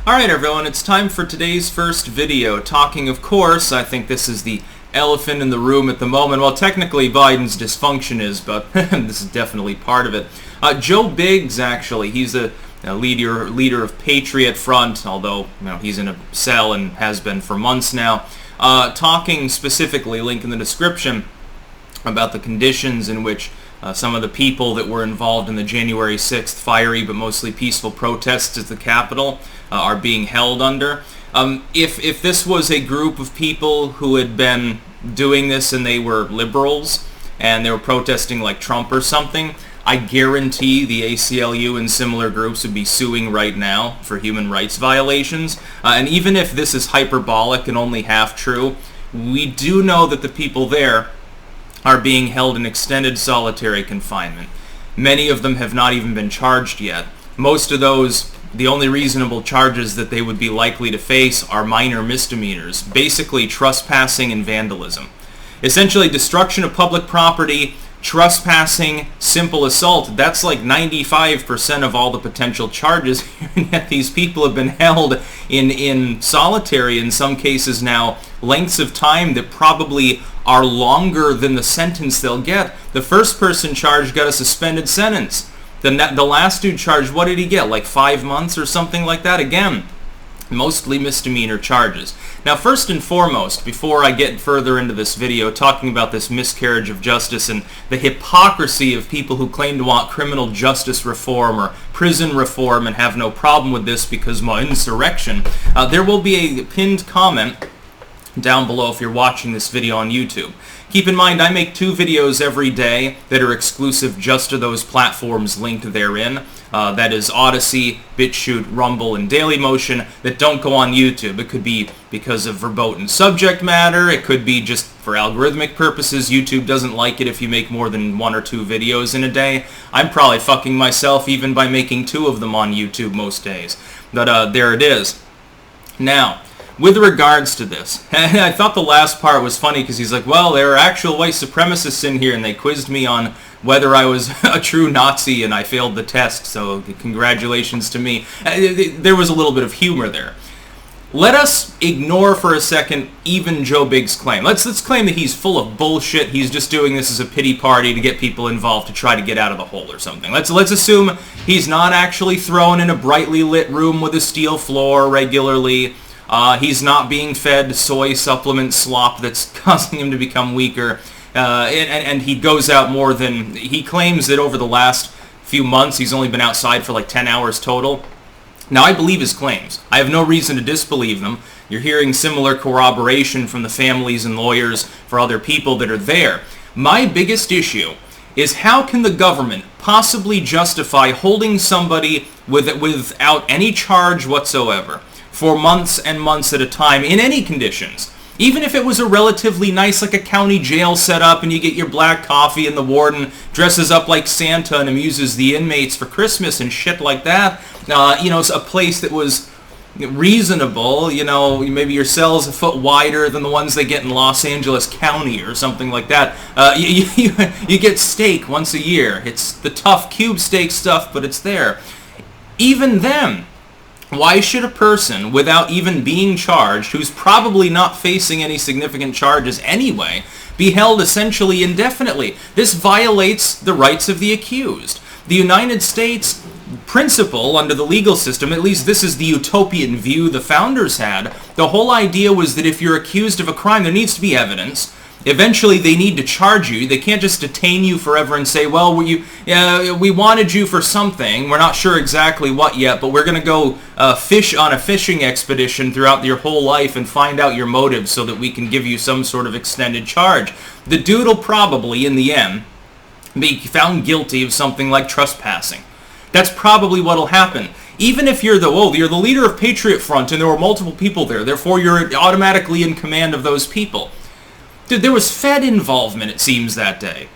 Alright everyone, it's time for today's first video, talking of course, I think this is the elephant in the room at the moment. Well, technically Biden's dysfunction is, but this is definitely part of it. Joe Biggs, actually, he's a leader of Patriot Front, although he's in a cell and has been for months now, talking specifically, link in the description, about the conditions in which some of the people that were involved in the January 6th fiery but mostly peaceful protests at the Capitol are being held under. If this was a group of people who had been doing this and they were liberals and they were protesting like Trump or something, I guarantee the ACLU and similar groups would be suing right now for human rights violations. And even if this is hyperbolic and only half true, we do know that the people there are being held in extended solitary confinement. Many of them have not even been charged yet. Most of those, the only reasonable charges that they would be likely to face are minor misdemeanors, basically trespassing and vandalism. Essentially, destruction of public property, trespassing, simple assault, that's like 95% of all the potential charges, and yet these people have been held in solitary, in some cases now, lengths of time that probably are longer than the sentence they'll get. The first person charged got a suspended sentence. The last dude charged, what did he get, like 5 months or something like that? Again, mostly misdemeanor charges. Now, first and foremost, before I get further into this video, talking about this miscarriage of justice and the hypocrisy of people who claim to want criminal justice reform or prison reform and have no problem with this because of insurrection, there will be a pinned comment down below if you're watching this video on YouTube. Keep in mind, I make 2 videos every day that are exclusive just to those platforms linked therein. That is Odyssey, BitChute, Rumble, and Dailymotion, that don't go on YouTube. It could be because of verboten subject matter. It could be just for algorithmic purposes. YouTube doesn't like it if you make more than 1 or 2 videos in a day. I'm probably fucking myself even by making 2 of them on YouTube most days. But there it is. Now, with regards to this, and I thought the last part was funny because he's like, well, there are actual white supremacists in here, and they quizzed me on whether I was a true Nazi, and I failed the test, so congratulations to me. There was a little bit of humor there. Let us ignore for a second even Joe Biggs' claim. Let's claim that he's full of bullshit. He's just doing this as a pity party to get people involved to try to get out of the hole or something. Let's assume he's not actually thrown in a brightly lit room with a steel floor regularly. He's not being fed soy supplement slop that's causing him to become weaker. And he goes out more than... He claims that over the last few months he's only been outside for like 10 hours total. Now, I believe his claims. I have no reason to disbelieve them. You're hearing similar corroboration from the families and lawyers for other people that are there. My biggest issue is how can the government possibly justify holding somebody without any charge whatsoever for months and months at a time in any conditions? Even if it was a relatively nice, like a county jail set up and you get your black coffee and the warden dresses up like Santa and amuses the inmates for Christmas and shit like that. It's a place that was reasonable. Maybe your cell's a foot wider than the ones they get in Los Angeles County or something like that. You get steak once a year. It's the tough cube steak stuff, but it's there. Even then, why should a person, without even being charged, who's probably not facing any significant charges anyway, be held essentially indefinitely? This violates the rights of the accused. The United States principle under the legal system, at least this is the utopian view the founders had, the whole idea was that if you're accused of a crime, there needs to be evidence. Eventually, they need to charge you. They can't just detain you forever and say, well, we wanted you for something. We're not sure exactly what yet, but we're going to go fish on a fishing expedition throughout your whole life and find out your motives so that we can give you some sort of extended charge. The dude will probably, in the end, be found guilty of something like trespassing. That's probably what'll happen. Even if you're the leader of Patriot Front and there were multiple people there, therefore you're automatically in command of those people. Dude, there was Fed involvement, it seems, that day,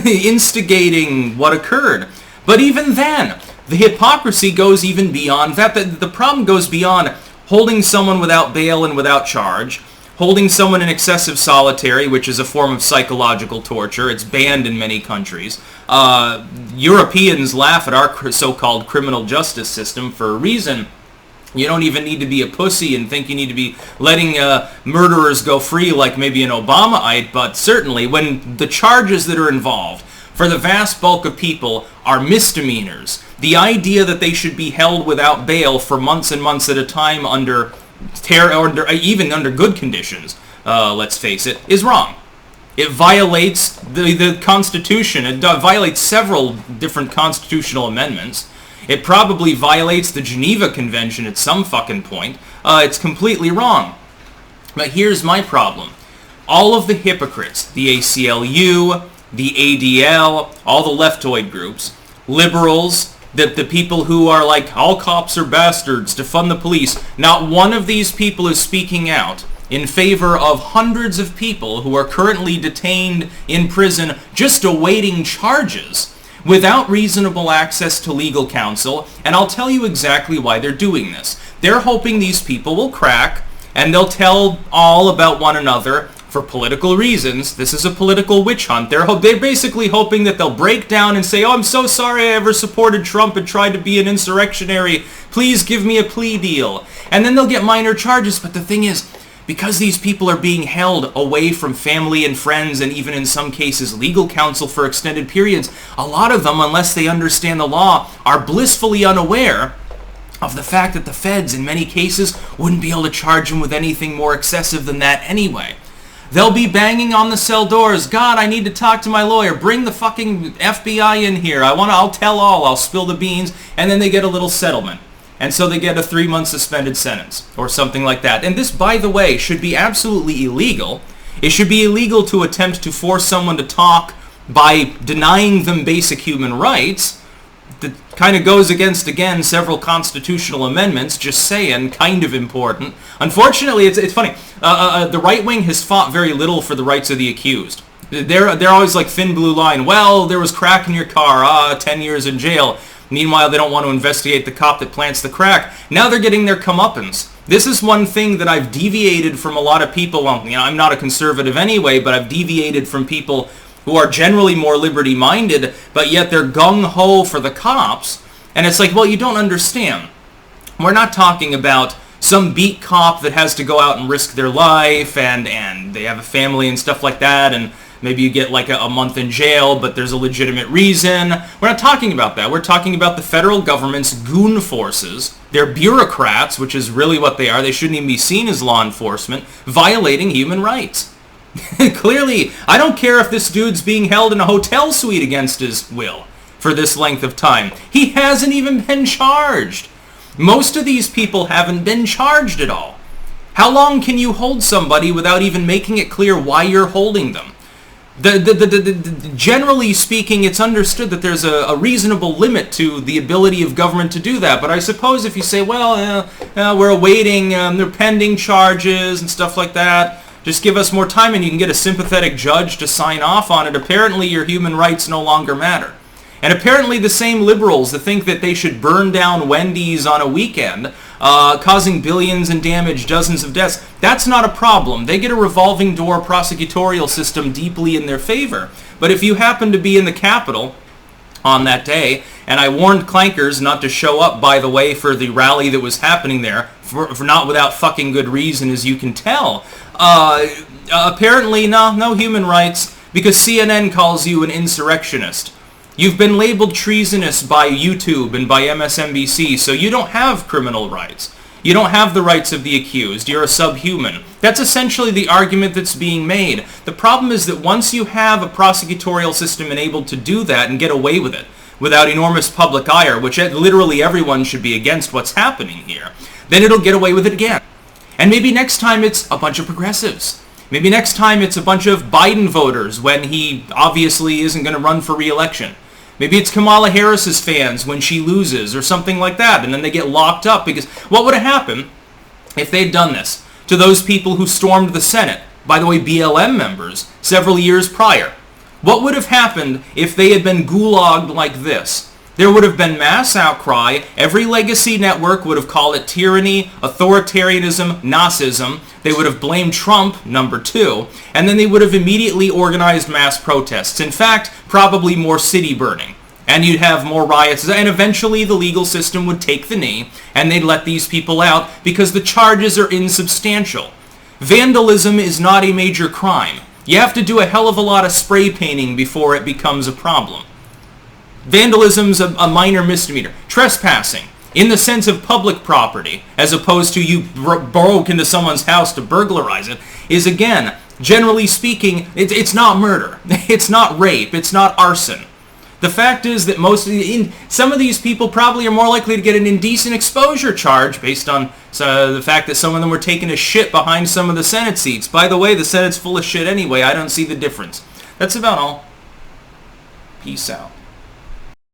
instigating what occurred. But even then, the hypocrisy goes even beyond that. The problem goes beyond holding someone without bail and without charge, holding someone in excessive solitary, which is a form of psychological torture. It's banned in many countries. Europeans laugh at our so-called criminal justice system for a reason. You don't even need to be a pussy and think you need to be letting murderers go free like maybe an Obama-ite, but certainly when the charges that are involved for the vast bulk of people are misdemeanors, the idea that they should be held without bail for months and months at a time under even under good conditions, let's face it, is wrong. It violates the Constitution. It violates several different constitutional amendments. It probably violates the Geneva Convention at some fucking point. It's completely wrong. But here's my problem. All of the hypocrites, the ACLU, the ADL, all the leftoid groups, liberals, the people who are like, all cops are bastards, defund the police, not one of these people is speaking out in favor of hundreds of people who are currently detained in prison just awaiting charges without reasonable access to legal counsel, and I'll tell you exactly why they're doing this. They're hoping these people will crack, and they'll tell all about one another for political reasons. This is a political witch hunt. They're basically hoping that they'll break down and say, oh, I'm so sorry I ever supported Trump and tried to be an insurrectionary. Please give me a plea deal. And then they'll get minor charges, but the thing is, because these people are being held away from family and friends and even in some cases legal counsel for extended periods, a lot of them, unless they understand the law, are blissfully unaware of the fact that the feds in many cases wouldn't be able to charge them with anything more excessive than that anyway. They'll be banging on the cell doors. God, I need to talk to my lawyer. Bring the fucking FBI in here. I'll tell all. I'll spill the beans. And then they get a little settlement. And so they get a 3-month suspended sentence or something like that. And this, by the way, should be absolutely illegal. It should be illegal to attempt to force someone to talk by denying them basic human rights. That kind of goes against, again, several constitutional amendments, just saying, kind of important. Unfortunately, it's funny. The right wing has fought very little for the rights of the accused. They're always like thin blue line. Well, there was crack in your car. 10 years in jail. Meanwhile, they don't want to investigate the cop that plants the crack. Now they're getting their comeuppance. This is one thing that I've deviated from a lot of people. Well, I'm not a conservative anyway, but I've deviated from people who are generally more liberty-minded, but yet they're gung-ho for the cops. And it's like, well, you don't understand. We're not talking about some beat cop that has to go out and risk their life, and they have a family and stuff like that, and maybe you get like a month in jail, but there's a legitimate reason. We're not talking about that. We're talking about the federal government's goon forces. They're bureaucrats, which is really what they are. They shouldn't even be seen as law enforcement, violating human rights. Clearly, I don't care if this dude's being held in a hotel suite against his will for this length of time. He hasn't even been charged. Most of these people haven't been charged at all. How long can you hold somebody without even making it clear why you're holding them? Generally speaking, it's understood that there's a reasonable limit to the ability of government to do that. But I suppose if you say, well, we're awaiting, they're pending charges and stuff like that, just give us more time and you can get a sympathetic judge to sign off on it, apparently your human rights no longer matter. And apparently the same liberals that think that they should burn down Wendy's on a weekend, causing billions in damage, dozens of deaths, that's not a problem. They get a revolving door prosecutorial system deeply in their favor. But if you happen to be in the Capitol on that day, and I warned clankers not to show up, by the way, for the rally that was happening there, for not without fucking good reason, as you can tell, apparently no human rights, because CNN calls you an insurrectionist. You've been labeled treasonous by YouTube and by MSNBC, so you don't have criminal rights. You don't have the rights of the accused. You're a subhuman. That's essentially the argument that's being made. The problem is that once you have a prosecutorial system enabled to do that and get away with it without enormous public ire, which literally everyone should be against what's happening here, then it'll get away with it again. And maybe next time it's a bunch of progressives. Maybe next time it's a bunch of Biden voters when he obviously isn't going to run for re-election. Maybe it's Kamala Harris's fans when she loses or something like that, and then they get locked up because what would have happened if they'd done this to those people who stormed the Senate, by the way, BLM members, several years prior? What would have happened if they had been gulagged like this? There would have been mass outcry. Every legacy network would have called it tyranny, authoritarianism, Nazism. They would have blamed Trump, number 2, and then they would have immediately organized mass protests. In fact, probably more city burning. And you'd have more riots, and eventually the legal system would take the knee, and they'd let these people out because the charges are insubstantial. Vandalism is not a major crime. You have to do a hell of a lot of spray painting before it becomes a problem. Vandalism's a minor misdemeanor. Trespassing, in the sense of public property, as opposed to you broke into someone's house to burglarize it, is again, generally speaking, it's not murder. It's not rape. It's not arson. The fact is that some of these people probably are more likely to get an indecent exposure charge based on the fact that some of them were taking a shit behind some of the Senate seats. By the way, the Senate's full of shit anyway. I don't see the difference. That's about all. Peace out.